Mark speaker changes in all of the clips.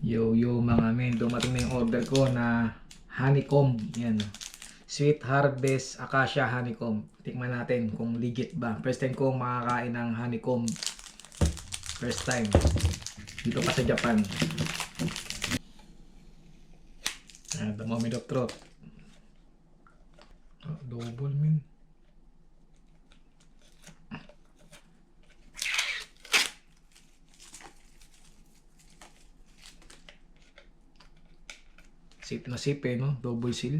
Speaker 1: Yo yo mga men, dumating na yung order ko na honeycomb. Yan. Sweet Harvest Acacia Honeycomb. Tikman natin kung legit ba. First time ko makakain ng honeycomb. First time. Dito pa sa Japan. The moment of truth. Oh, double men. Sip na sip eh, no? Double seal.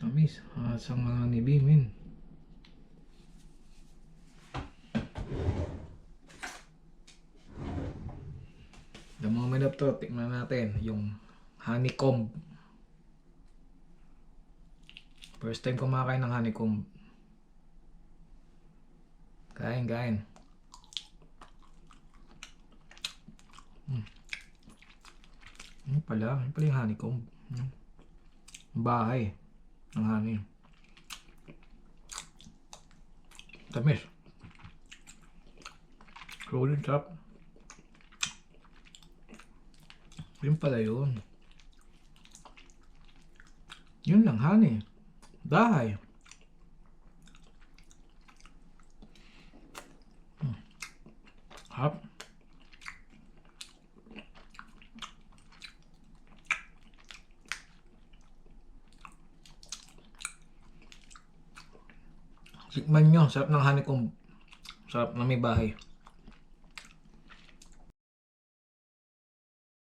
Speaker 1: Tamis. Asang mga nibi, men. The moment of truth. Tingnan natin yung honeycomb. First time kumakain ng honeycomb. Kain. Ano pala yung honeycomb. Bahay ng honey. Tamis. Rolling top. Yun pala yun. Yun lang honey. Bahay. Hap. Tikman nyo. Sarap ng honeycomb. Sarap na may bahay.